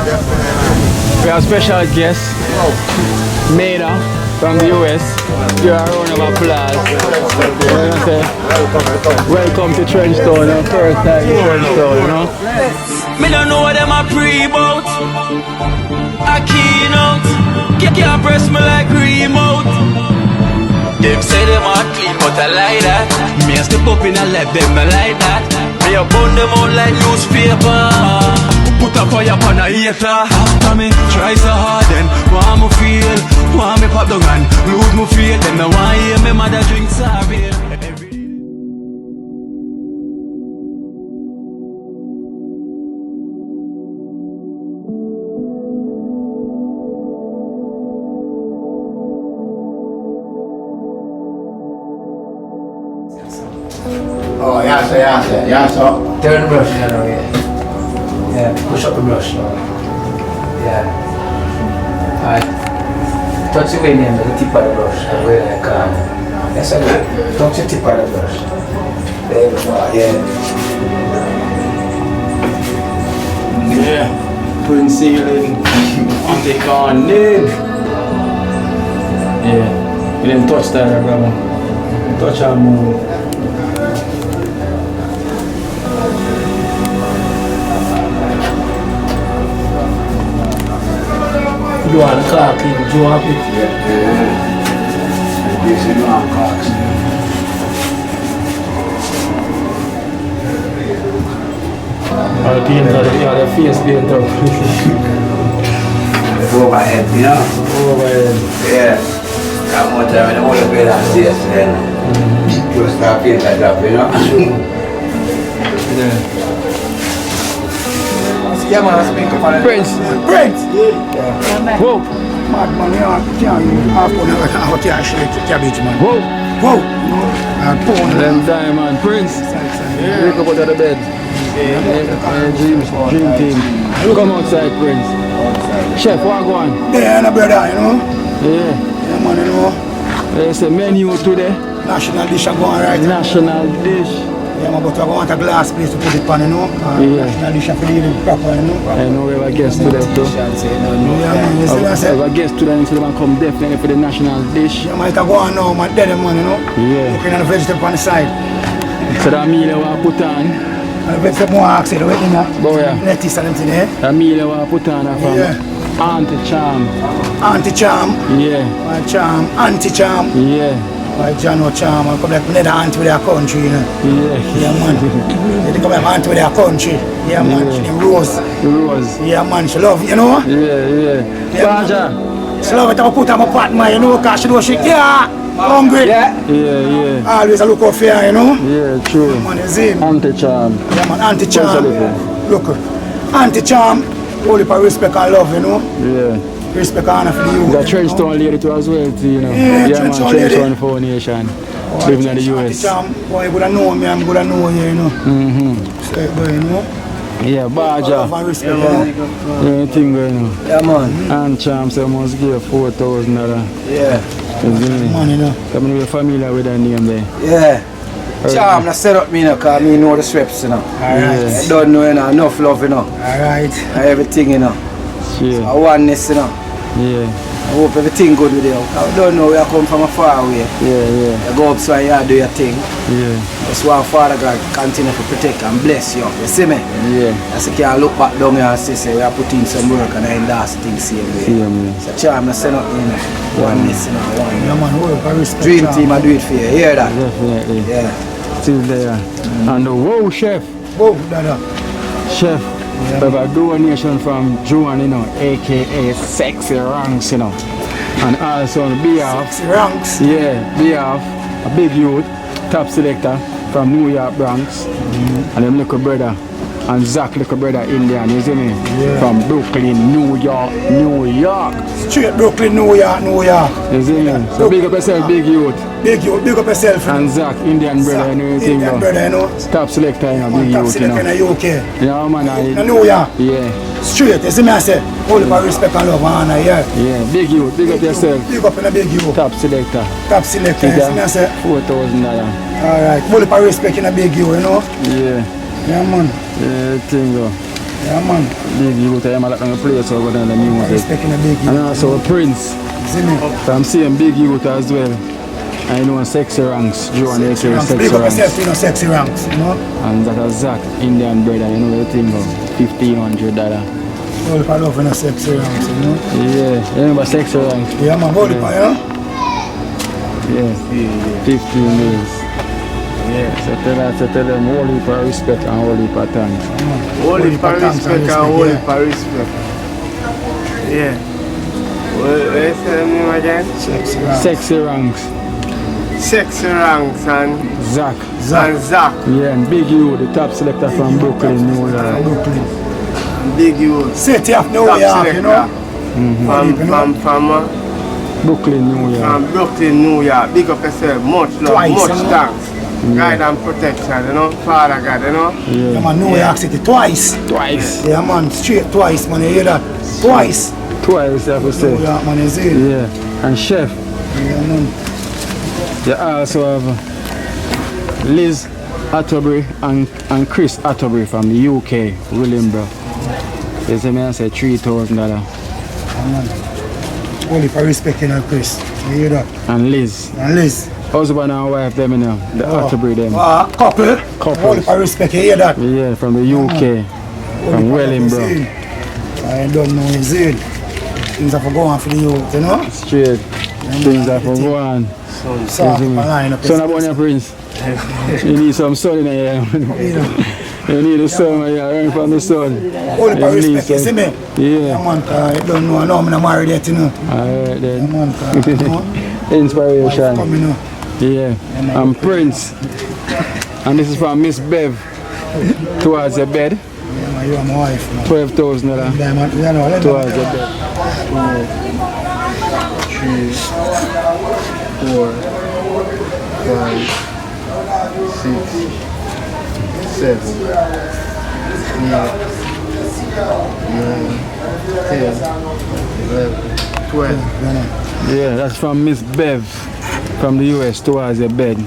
We have special guest, Maida from the US. Give her a round of applause. Welcome to TrenchTown, our first time in TrenchTown, you know? Me don't know what them a pre-bout. A Kino. Can't press me like remote. Them say them a clean, but I like that. Me a step up in a left, them I like that. Me a burn them out like newspaper. Put a fire upon a hater. After me try so hard, then want me feel, want me pop down and lose me feel. Then I want hear me mother drink sorry. Oh, yeah, so. Turn the brush the other way. Yeah, push up the brush now. Yeah. Alright. Touch the way name, the tip of the brush, the way I can. Yes, I do. Touch the tip of the brush. There we go, yeah. Yeah. Putting ceiling on the corner. Yeah. You didn't touch that, brother. Touch our move. You want the clock, you want it? Yeah. This is long clocks. I'll paint the face paint up. Overhead, you know? Overhead. Yeah. Come on, time, I don't want to pay that this, then. Just start paint like that, you know? Yeah. Yeah, man, I speak up on it. Prince! Yeah. Whoa! Mad man, you can't use half pound of cabbage, man. Whoa! Whoa! Pound. Them diamond. Prince! Wake up out of the bed. Dream team. Come outside, Prince. Chef, what go on? There, no brother, you know? Yeah. Yeah, man, you know? There's a menu today. National dish are going right. National dish. Yeah, man, but I want a glass place to put it on, you know? Yeah. National dish are for the proper, you know? I know we have a guest today too. Yeah, man, you see what I I say? have a guest today and so they can come definitely for the national dish. Yeah, man, it go on now, man, dead man, you know? Yeah. Looking at the vegetable on the side. So that meal I want to put on. And the vegetable more ask you, the way in there. Oh yeah. Lettuce and them thing there. That meal I want to put on from Yeah. Auntie Charm. Auntie Charm. Yeah. Charm. Auntie Charm. Yeah. Like John Charm, I come like another aunt with their country, you know. Yeah. Yeah, man. They come like aunt with their country. Yeah, man. She named Rose. Rose. Yeah, man. She love, you know. Yeah. Baja. She love it. I put her on my pot, man, you know, because she know she, hungry. Yeah. Always I look out for her, you know. Yeah, true. Man, you see. Auntie Charm. Yeah, man. Auntie Charm. Look. Auntie Charm. Only for respect and love, you know. Yeah. Respect and honor for the youth. The TrenchTown lady too as well, too, you know. Yeah, man, TrenchTown TrenchTown Foundation. Living in the US. Auntie Charm, boy, you gonna know me, I'm gonna know you, you know. So, boy, you know. Yeah, Baja. Love and respect, you know. Anything going on. Yeah, man. And Charm say must give $4,000. Yeah. Man, you know. I mean, we're familiar with that name there. Yeah. Charm, I set up me, you know, because I know the steps, you know. Alright. I don't know, you know, enough love, you know. Alright. And everything, you know. Yeah. Oneness, you know. Yeah. I hope everything good with you. I don't know where I come from a far away. Yeah. You go up so you do your thing. Yeah. That's why Father God continue to protect and bless you. You see me? Yeah. I say, can look back down here and say, we are putting in some work and I endorse things same way. Yeah. So Charm, I say nothing, you know. Oneness, you know. Yeah, man, work, I respect Dream Charm. team, I do it for you. Hear that? Definitely. Yeah. Still there. And whoa, Chef. Whoa, dada. Chef. We have a donation from Joan, you know, aka Sexy Ranks, you know. And also on behalf, Sexy Ranks. behalf a big youth, top selector from New York Bronx, and them little brother, and Zach little brother Indian, you see me? From Brooklyn, New York. Straight Brooklyn, New York. You see me? So big up yourself, big youth. Big up yourself. And Zach, Indian brother, and everything. Indian brother, you know. Top selector, you know, big Top youth, you selector know. in the UK. Yeah, man, In New York. yeah. Straight, you see me I say, only for respect and love and honor, yeah. Yeah, big youth, big up yourself. Big up in a big youth. Top selector. Top selector, you see me I say. $4,000. Alright, only for respect in a big youth, you know. Yeah. Yeah, man. Yeah, thing go. Yeah, man. Big youth, I'm like on the place over there in the music. Respecting the big youth. And also Prince. See me? I'm seeing big youth as well. I know Sexy Ranks, Joe and AK Sexy Big up Ranks. yourself, you know, Sexy Ranks, you know? And that is Zach, Indian brother, you know the thing of $1,500. All the love in a Sexy Ranks, you know? Yeah, you remember Sexy Ranks? Yeah, man, hold it, you know? Yeah, 15 days. Yeah, so tell them all heap of respect and all heap of thanks. All heap of respect and all heap of respect. Yeah. What's the name again? Sexy Ranks. Sexy Ranks. Sexy Ranks and Zach. Zach. Yeah, and Big U, the top selector from Brooklyn, New York. Brooklyn. Big youth. City of New York, you know? From Brooklyn, New York. From Brooklyn, New York. Big up yourself. Much love, Twice, much you know? thanks. Guide and protection, you know? Father God, you know? Yeah, man, New York City, twice. Twice. Yeah, man, straight twice, man, you hear that? Twice. Twice, I have to New say. York, man, you see it? Yeah, and Chef. Yeah, man. You also have Liz Atterbury and Chris Atterbury from the UK, Williamborough. You see me, I say $3,000. Yeah, man. Only for respecting her, Chris. You hear that? And Liz. And Liz. Husband and wife, them, you know, the Atterbury, them. Couple. Couples. Only for respect, you hear that? Yeah, from the UK, from Wellingborough. I don't know, you see it? Things have to go on for the youth, you know? Straight. Things that for go on. Soft line up. Son about your prince. You need some sun in here. You need the sun, yeah, earn from the sun. Only for respect, you see me? Yeah. Man, I don't know, I know I'm not married yet, you know? Alright then. Man, you know? Inspiration. Come, you know? Yeah. I'm Prince. And this is from Miss Bev. Towards the bed. Yeah, man, you are my wife, man. $12,000. Yeah, man, you know, Towards the bed. 3, 4, 5, 6, 7, 8, 9, 10, 11, 12. Yeah, that's from Miss Bev from the US towards the bed.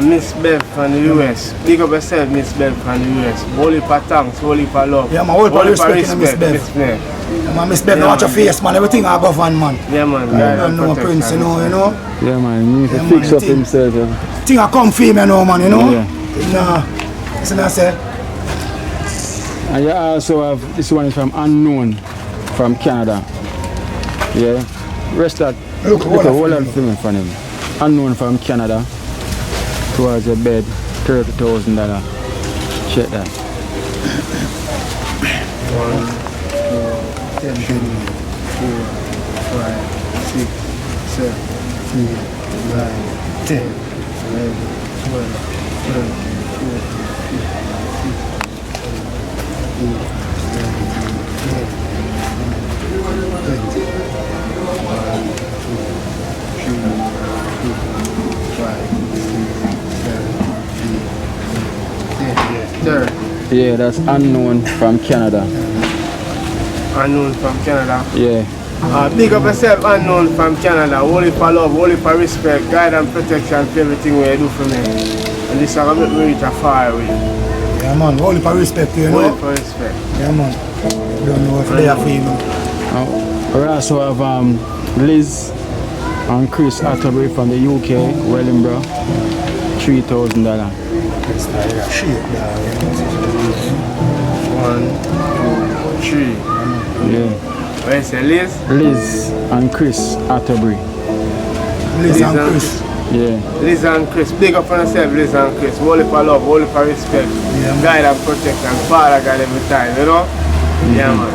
Miss Bev from the US. Big up yourself, Miss Bev from the US. Holy for thanks, holy for love. Yeah, man, holy for respect, Miss Bev. Miss Bev. Yeah, man, Miss Bev, Yeah, watch your man. face, man. Everything I go on, man. Yeah, man. I don't know Prince, you know? Yeah man, he needs to Yeah, fix man, up thing. himself. Yeah. Thing I come for me, you know, man, you know? Yeah. Nah. See me I say? And you also have, this one is from Unknown from Canada. Yeah. Rest that, Look, look hold a on whole for lot me. of things from him. Unknown from Canada towards the bed, $30,000. Check that. 1, 2, 3, 4, 5, 6, 7, 8, 9, 10, 11, 12, 13, 14, 15, 16, 17, 18, 19, 20, 21, 22, 23, 24, 25, 26, 27, 28, 29, 30. Yeah, that's Unknown from Canada. Unknown from Canada. Yeah. Big up yourself, Unknown from Canada. Holy for love, holy for respect, guide and protection for everything you do for me. And this is going to make me reach a far away. Yeah, man, holy for respect, you know? Holy for respect. Yeah, man. Don't know if they are for you, man. We also have Liz and Chris Atterbury from the UK, Wellingborough, $3,000. Shit, yeah. 1, 2, 3. Yeah. Where is it, Liz? Liz and Chris Atterbury. Liz and Chris. Yeah. Liz and Chris. Big up on yourself, Liz and Chris. Holy for love, holy for respect. Yeah, man. Guide and protection. Father God every time, you know? Yeah, man.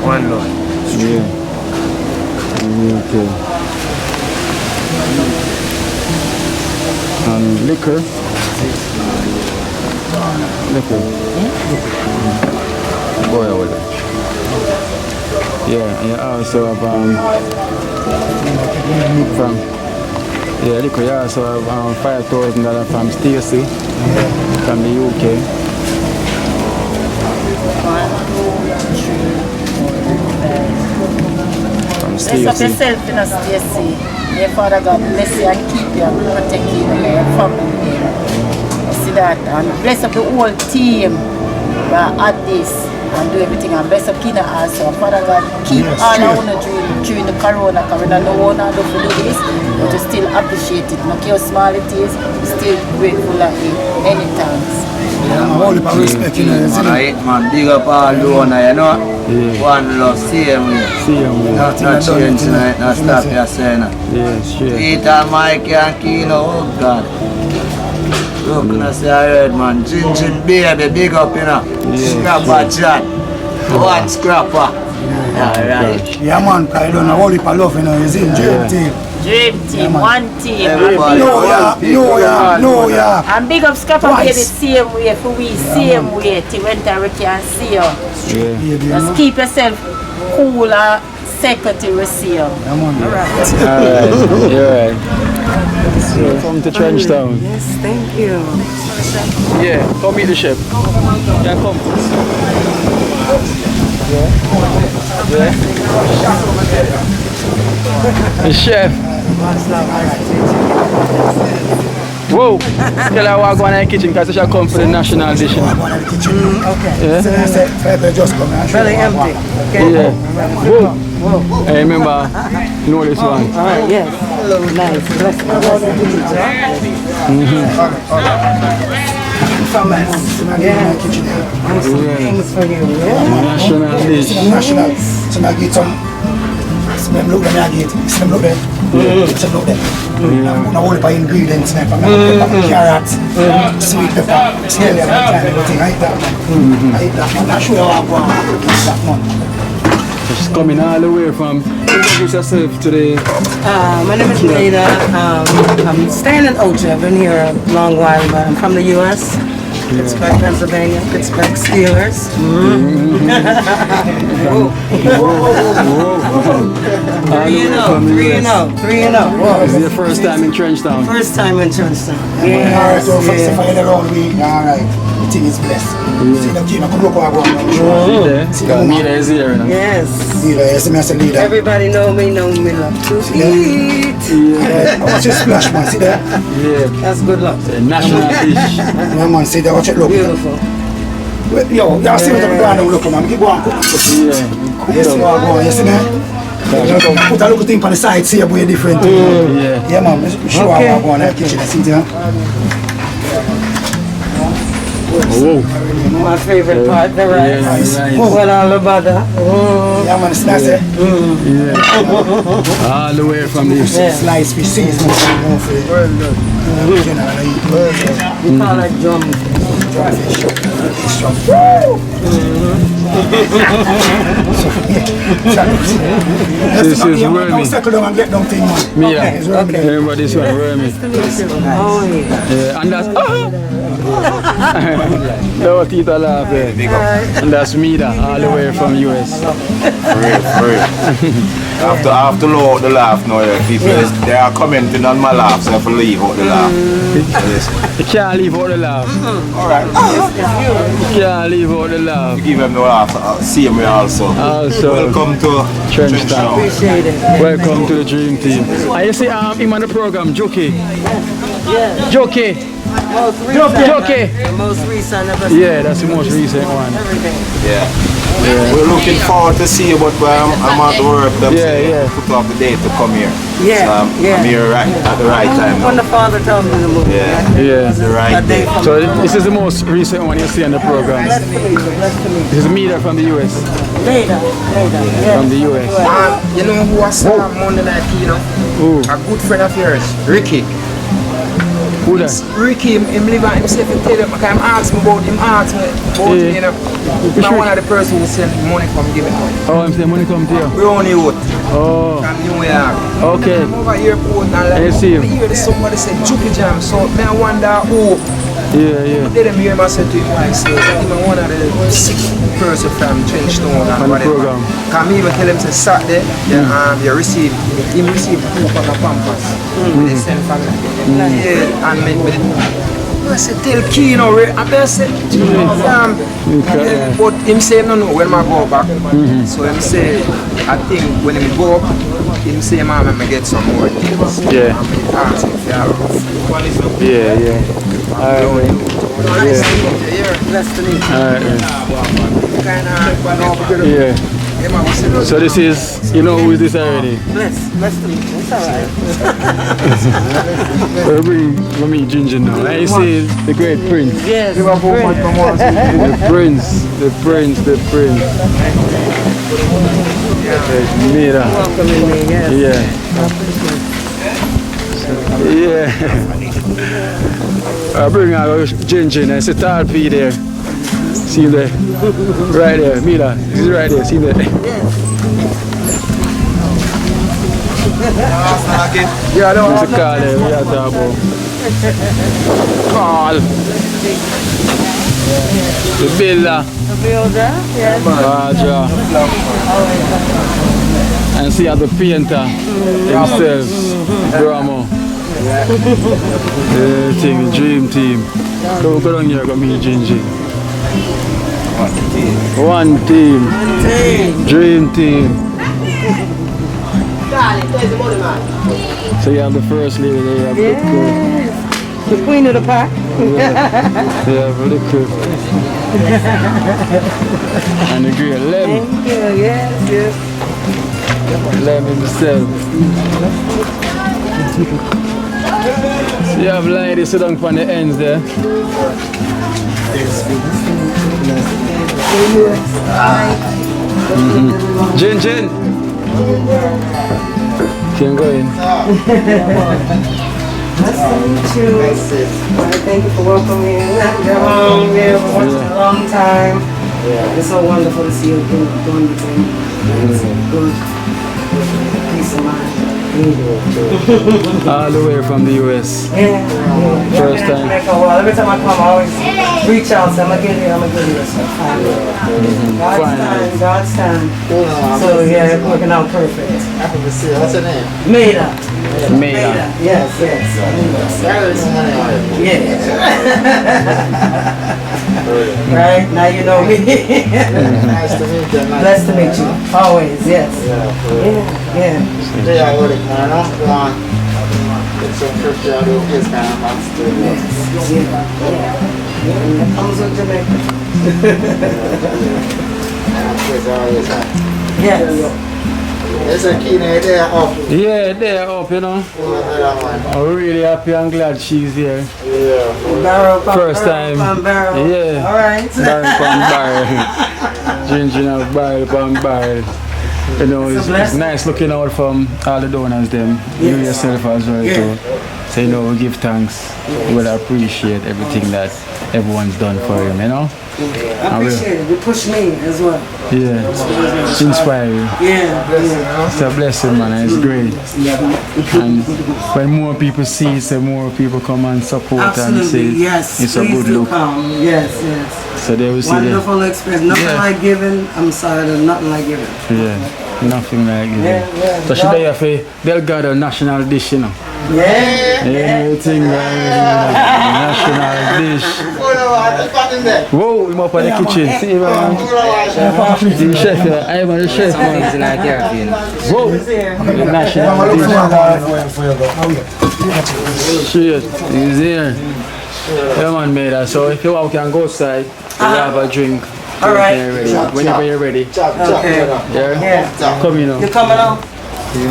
One Lord. Yeah. Okay. And liquor. Boy, hold it. Yeah, and you also have from liquor. You also have $5,000 from Stacy from the UK. From Bless up Stacy. yourself in a Stacy. May Father God bless you and keep you and protect you and your family. You see that? And bless up the whole team that had this. and do everything and bless up Kino also. Father God, keep Yes, all sure. I want to during the corona, because we don't know what I do for do this, but we still appreciate it. No care how small it is, still grateful of it. Any thanks. Yeah, all the respect, you know. Man, big up all the owner, you know. One love, same way. Not change tonight, not stop your saying. Yes, sure. Peter, Mike, and Kino, oh God. Look, I say I heard, man. Gin baby, big up, you know. Scrapper chat. One scrapper. Yeah, right. Yeah, man, I don't know all the love, you know. It's in Dream Team. Dream team, one team. Everybody. No, yeah. And big up Scrapper here the same way for we, same way till when we can see you. Just keep yourself cool and second till we see you. Alright, you're right. So, come to TrenchTown. Yes, thank you. Yeah, come meet the chef. Yeah, come. Yeah. The chef. Whoa! Tell her what go on in the kitchen because she shall come for the national dish. Okay. Yeah? So I said, just come and show Belly you empty. what. Okay. Yeah. Whoa! I remember, know this one. Alright, yes. Nice. Bless Yeah. Kitchen here. things for you. Yeah. National dish. National. So I get some. Some look there, I get. Some look there. Some look there. Now all the ingredients, carrots, sweet pepper, celery, everything. I eat that. I eat that. I'm not sure how I go on that one. She's coming all the way from. Introduce yourself today. My name is Lena. I'm staying in Ocha. I've been here a long while, but I'm from the U.S. Pittsburgh, Pennsylvania, Pittsburgh Steelers. Three and oh. Is it your first time in TrenchTown? First time in TrenchTown. Alright, so first of all, you're around me. Alright, the thing is blessed. See them Kino, come look how I go on. See the meter is here, you know? Yes. Leader, yes, me as a leader. Everybody know me love to eat. Watch your splash, man. See that? Yeah. That's good luck. The national dish. Yeah, man, see that? Watch it, look. Beautiful. Yo, y'all see what I'm going to look, man. Keep going. Yeah. Yes, you are going. You see me? Put a little thing on the side, see where different. Yeah, man. Show how I'm going to the kitchen. See that? Oh, My favorite part, the rice. right. Well, all the butter. Yeah, man, it's nice, eh? All the way from this. Slice fish, season, well done. We call it drum. Dry fish. This is wormy. Don't settle down and get down thing, man. Me, It's wormy. remember this one, wormy. Oh, yeah. Yeah, and that's. No, Tita laugh, yeah. And that's me, all the way from US. For real. I have to lower out the laugh now. People, they are commenting on my laugh, so I have to leave out the laugh. You can't leave out the laugh. Alright. You can't leave out the laugh. Give them the laugh. See me also. Welcome to TrenchTown. Appreciate it. Welcome to the Dream Team. And you see him on the program, Jokey. Yeah. Jokey. Jokey. The most recent episode. Yeah, that's the most recent one. Everything. Yeah. We're looking forward to see you, but I'm at work. Put off the date to come here. Yeah. So I'm here at the right time. When the father told me to move. Yeah. It's the right day. So this is the most recent one you see on the program. Blessed to meet you. Blessed to meet you. This is Mida from the US. Later. Yeah. From the US. You know who was Monday night Kino? Who? A good friend of yours, Ricky. Who that? Ricky, him live by himself and tell him, I'm asking about him, you know. Now one of the person who send money from giving away. Oh, I'm saying money come to you. We're on youth Oh, from New York. okay. I'm over airport and like, I see you. I hear somebody say Juki Jam, so I wonder who. Yeah. They didn't hear myself to him, I say, even one of the 6 person from TrenchTown and On the whatever. program. Can me even tell him to Saturday, you receive, him receive 2 from the Pampers. They send from yeah, and I said, tell Kino, I said, but him say, no, when I go back. So him say, I think when him go up, him say, man, I get some more things. Yeah. I'm asking for Yeah. Nice to meet you. Yeah. Blessed to meet you. Alright, yeah. So this is, you know who is this already? Blessed to meet you. It's alright. We'll meet Ginger now. And you see the great prince. Yes. The prince. Mira. Welcoming me, yes. Yeah. I bring out Ginger and I say tall P there. See him there. Right there. Mira. He's right there. See him there. Yeah, I don't want to call there. We are talking about. Call. The builder. The builder, yes. Raja. And see how the painter himself, Brahmo. Everything, dream team. Go down here, go meet Gingy. One team. Dream team. So you have the first lady there, you have the The queen of the pack. They have a little and the great Lem. Thank you, yes. Lem himself. So you have ladies sit down on the ends there. Jin. Can go in. Nice to meet you. Thank you for welcoming me. You're home. We have watched a long time. It's so wonderful to see you doing the thing. It's good. Peace of mind. All the way from the US. Yeah. First time. Every time I come, I always reach out. So I'm going to give you some time. God's time. So yeah, it's working out perfect. What's her name? Maida. Yes. Right? Now you know me. Nice to meet you. Blessed to meet you. Always, yes. Yeah. Today I ordered it, man. I'm going. Get some fish out of this kind of monster. Comes with Jamaica. Yes. It's a Kino there up. Yeah, they're up, you know. I'm really happy and glad she's here. Barrel, First time. Barrel. Yeah. All right. Barrel. Ginger barrel. You know, it's nice looking out from all the donors them. You yourself as well too. So you know, we give thanks. We will appreciate everything that everyone's done for him, you know. I appreciate it. You push me as well. Yeah. Inspire you. Yeah. It's a blessing, man. It's great. And when more people see it, so more people come and support. Absolutely, and say yes. it's a Please good do look. come. Yes. So they will see wonderful experience. Nothing like giving. I'm sorry, there's nothing like giving. Nothing like it. Yeah. So should they have a Delgado national dish, you know? Everything national dish. Whoa, I'm up in the kitchen. See, man. The chef, I'm the chef, man. Whoa, the national dish. Shit, he's here. Yeah, man, made that. So if you want, we can go outside. We'll have a drink. All right. Whenever you're ready. Okay. Yeah? Come, you know. You coming on? I'm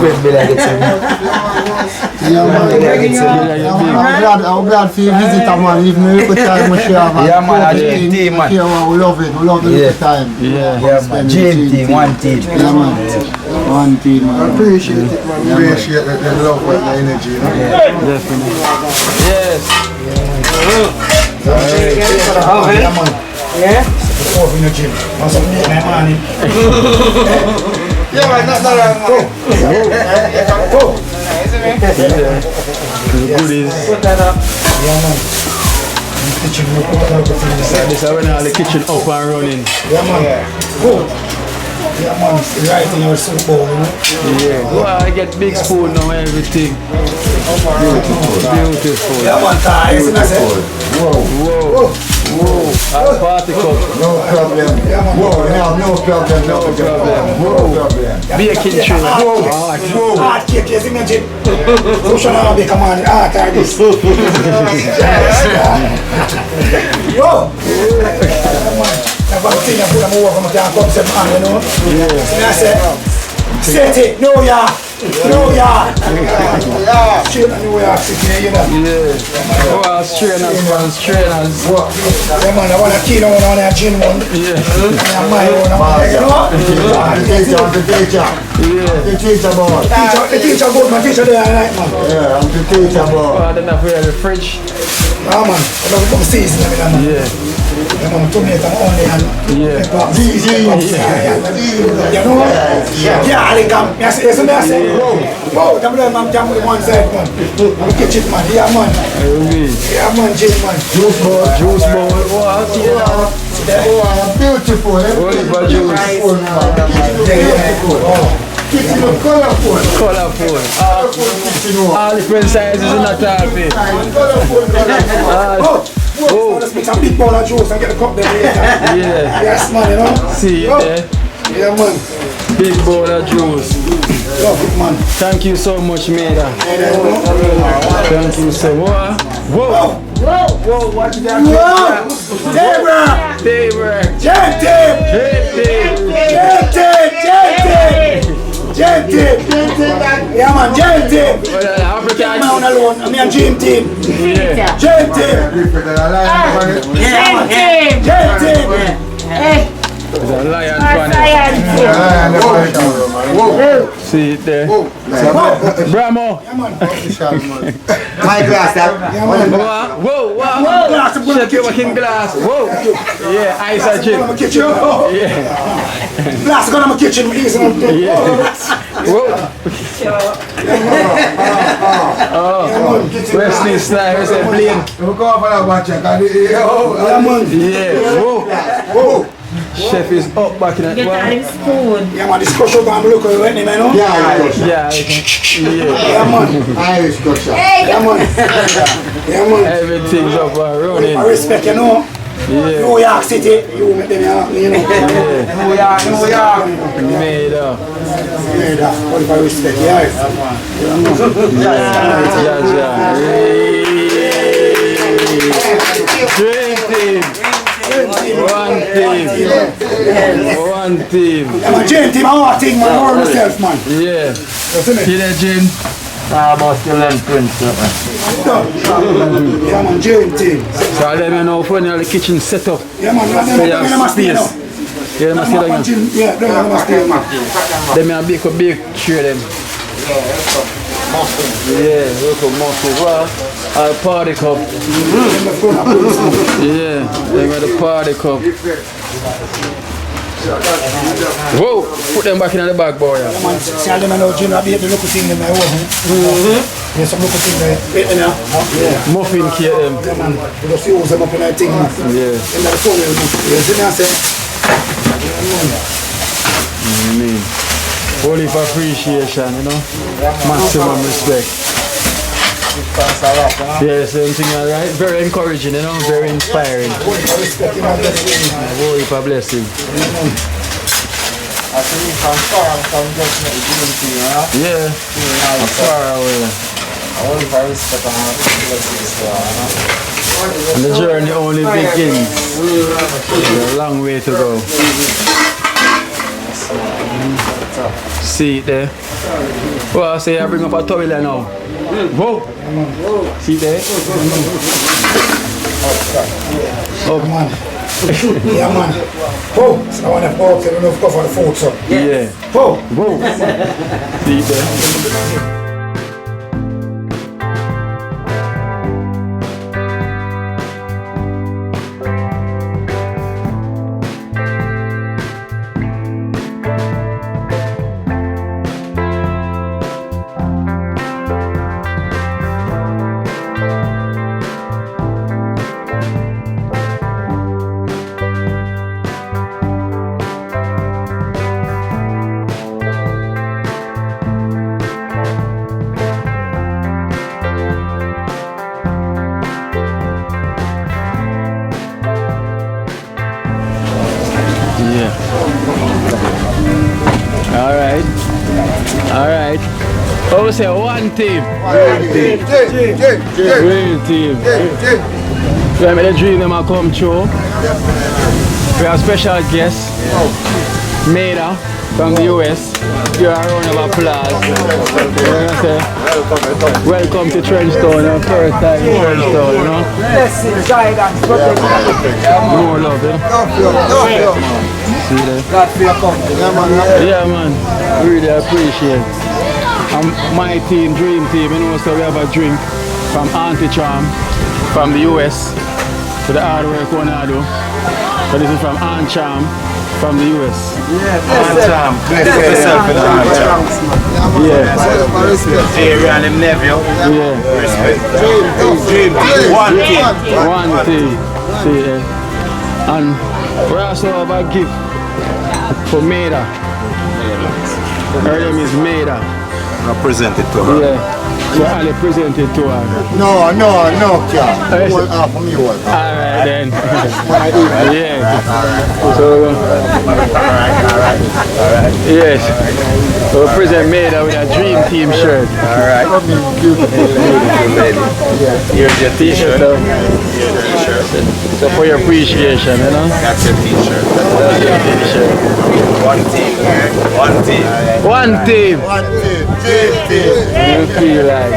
glad for you visit, man. Even if you put time with share, man. Yeah, man. Team, man. We love it. We love the little time. Yeah, man. Team, one team. Yeah, man. One team, man. I appreciate it, man. Appreciate the love and the energy, you know? Definitely. Yes. Yeah. Off in the gym. On some day, my morning. Yeah, man, not long. The goodies. Put that up. Yeah, man. Kitchen, we put that up the thing. This is when all the kitchen up and running. Yeah, man. Good. Yeah, man. Right in your soup bowl, you know? Yeah. Wow, I get big spoon now and everything. Beautiful. Yeah, man. Whoa. Party cup. No problem. Whoa, no problem. No problem. Baking tray. Hard cake, you see me, Jim? So should I bake a man art like this? Yo! Never think I put them over from the come say man, you know? And I say, set it, New York! New York! Straight to New York City, you know? Yeah. Well, strainers, man, strainers. Yeah, man, I want a Kino one, I want a gin one. Yeah. And my one, I want you know? The teacher boy. The teacher good, my teacher there, I like, man. Yeah, I'm the teacher boy. I don't know if we have the fridge. Yeah, man, I love it from season, man. Yeah. Yeah, man, tomato only and pepper. Easy. You know? Yeah, I come. I say, whoa, I'm jam with one side, man. I'm kitchen, man. Yeah, man. Yeah, man, Jim, man. Juice boy. Juice bowl. What? Yeah. Beautiful. Oliver juice. Kitchen of colorful. Colorful. All different sizes in that carpet. Oh, let's make some big bowl of juice and get the cup there later. Yeah. Yes, man, you know? See it there. Yeah, man. Big bowl of juice. Love it, man. Thank you so much, Maida. Thank you so much. Whoa. Whoa, watch that. Whoa! Debra! Daybreak. Yeah, man, Gent team! African. I'm alone, I'm a Gent team! Yeah. Gent team! Gent team! There's a lion See it there. Bramo. My glass, Whoa. Shut your fucking glass. Whoa. Yeah, ice and chip. Yeah. Glass gone in my kitchen, easy. Whoa. Wesley Snyder is a blade. Yeah. Whoa. Chef is up back in that one. Spoon. Yeah, man, this crusher gonna look at you, man, no? Yeah. Yeah, man. Irish crusher. Yeah, man. Yeah, man. Everything's up and running. I respect you, know. Yeah. New York City, you make them, you know. New York. Made up. What if I respect you? One team. Yeah, man, Jane team, I think, man, more myself, man. Yeah. See me? See that, Jim? About still learn Prince. Yeah, man, Jane team. So let me know when the kitchen set up. Yeah, man, So you have space. Yeah, must sit down. Yeah, they must stay, man. Then I bake a bake tray them. Yeah, look at muscle. Well, party cup. Yeah, they got the party cup. Whoa, put them back in the bag, boy. Yeah, man, see how them know Jim, I be the local thing in my home. There's some local thing there. Yeah. Muffin cake them. Yeah, man, you just use them up in that thing, man. Yeah. In the phone, you see me, I say. Only for appreciation, you know. Maximum respect. Yeah, same thing, alright. Very encouraging, you know, very inspiring. Holy for blessing. Yeah, far away. And the journey only begins. There's a long way to go. See it there. Well, I say I bring up a towel now. Whoa! See it there? Oh, man. Yeah, man. Oh, so I want to go to the cover the food, so. Yeah. Oh. Whoa! See it there? Alright. Oh, we say one team. Real team. We have made the dream them come true. We have special guest, Maida from the US. Give her a round of applause. Welcome to TrenchTown, first time in TrenchTown, you know. Blessings, guidance, protection. More love, you know. See that? God for your company. Yeah, man. Really appreciate it. And my team, dream team, you know, so we have a drink from Auntie Charm from the US to the hard work one I do. So this is from Aunt Charm from the US. Aunt Charm, bless yourself in the Aunt Charm. Yeah. Jerry and him nephew. Yeah. Respect. Dream team. One team. One team. See, and we also have a gift for Maida. Her name is Maida. I present it to her. Yeah. So I'll present it to her. No, Cal. Hold half of me, hold half. Alright then. Yeah. So yes. So we present Maida with a dream team shirt. Alright. Beautiful lady. Here's your t-shirt. So for your appreciation, you know. That's your t-shirt. That's your t-shirt. One team. One team. One team. One team. Team. You feel like.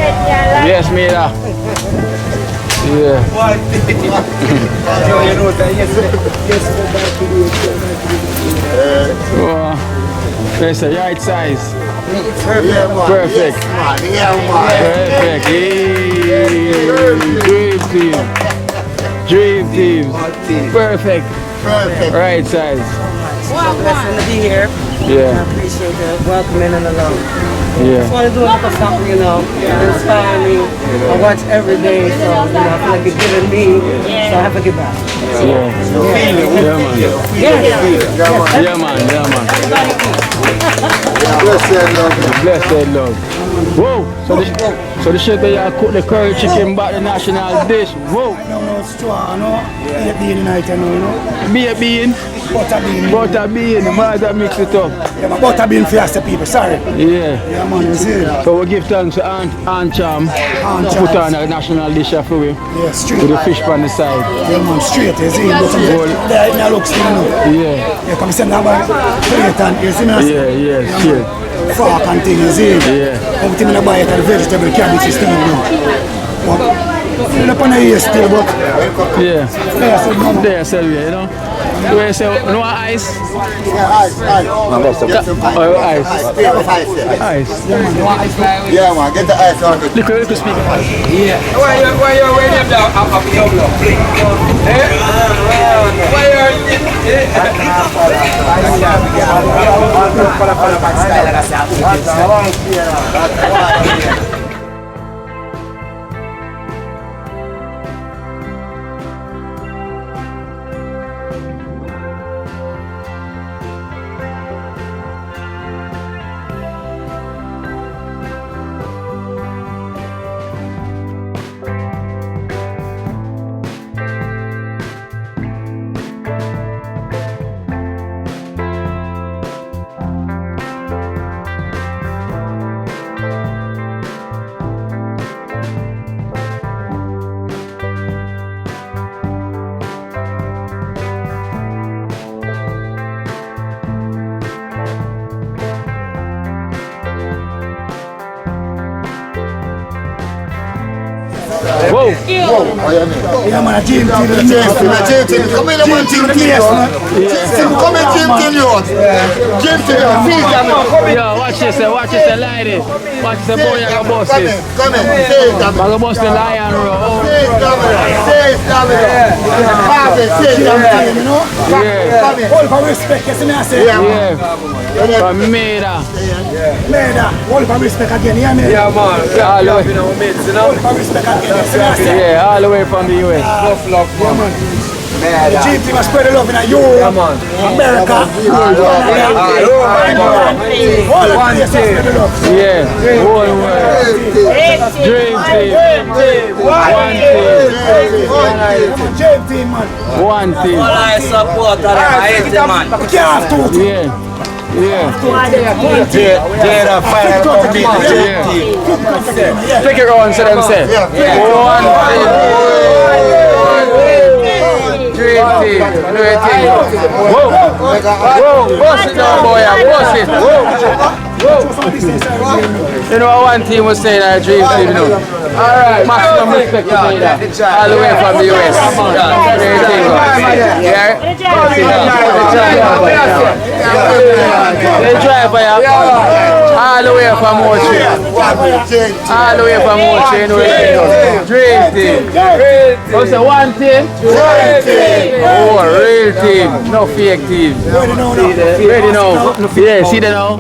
Yes, Maida. Yeah. One team. You know that Oh, that's a right size. Perfect. Perfect. Yeah, Perfect. Hey. Dream team. Perfect. Perfect. Right size. Blessing to be here. Yeah. I appreciate it. Welcoming and along. Yeah. Just want to do a little something, you know, to inspire me. I watch every day, so, you know, I feel like it's giving me, so I have to give back. Yeah. Yeah, man. Yeah, man. Yeah, man. Blessed love. Whoa. So the shit that you cook the curry chicken back the national dish. Whoa. No, it's true, you know. Eat bean night, you know. Be a bean. Butter bean. Butter bean. The mother mix it up. Yeah, but butter bean for us, the people, sorry. Yeah. Yeah, man, you see it. So we give thanks to Aunt Charm. Put on a national dish for we. Yeah, straight. With the fish on the side. Yeah, man, straight, you see it. There looks still, you know. Yeah. Yeah, come send that one plate and, you see me? Yeah, sure. Fork and thing, you see it? Yeah. Everything in the buy it and the vegetable cabbage is still, you know. But, still up on the ear still, but... Yeah. There, Sylvia, you know. Do you say no ice? Yeah, ice. Oh, ice. Ice. Yeah, man, get the ice on it. Look, speak. Yeah. Why you down up your block? Why you Whoa. Yeah, man, a gym team. Come in, man, team. Come in, team, you. Gym team, feed them. Yo, watch this, lady. Watch the boy, I got boss this. Come in, say it, I got boss the lion roll. say it, you know. Yeah. All for respect, you see me, I say. Yeah. From Maida. Maida, all for respect again, yeah, man. Yeah, man. All the way. All for respect again, you see me, I say. Yeah, all the way from the US. Love, Yeah, man. The gym team has spread the love in Europe, America, all the places spread the love. Yeah, whole world. Dream team. One team. Gym team, man. One team. All I support, I hate it, man. We can't have two. Yeah. Jada final complete. Pick it on, so them say. One team. Great team. Whoa. Bust it down, boy. Bust it. Whoa. You know what one team was saying, our dream team, you know. Alright, maximum respect to Jada. All the way from the US. Great team. Yeah? They drive by all the way from Mochi. All the way from Mochi, you know. Dream team. What's the one team? Oh, real team. No fake team. Ready now. Yeah, see that now?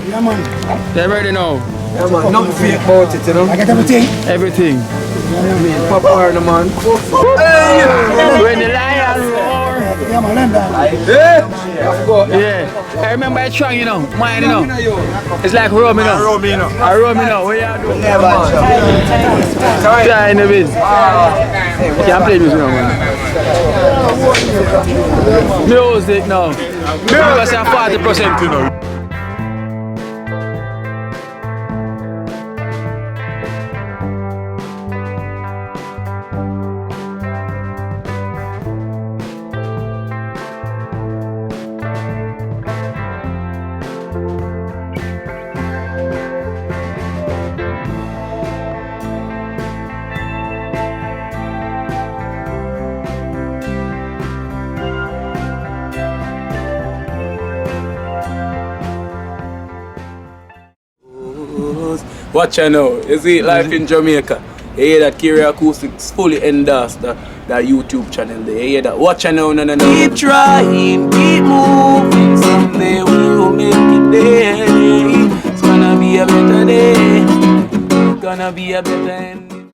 They ready now. Yeah, man, nothing fake about it, you know. I get everything. Everything. Pop iron, man. When the lion roar. Yeah, man, let them. Yeah. I remember I trying, you know. Mine, you know. It's like rum, you know. Rum, you know. What you doing? Try in the bin. Can't play music now, man. Music now. Music say 40%, you know. Watch out now, you see life in Jamaica. You hear that Kiri Acoustics fully endorsed that YouTube channel there. You hear that? Watch out now, no. Keep trying, keep moving. Someday we will make it there. It's gonna be a better day. Gonna be a better end.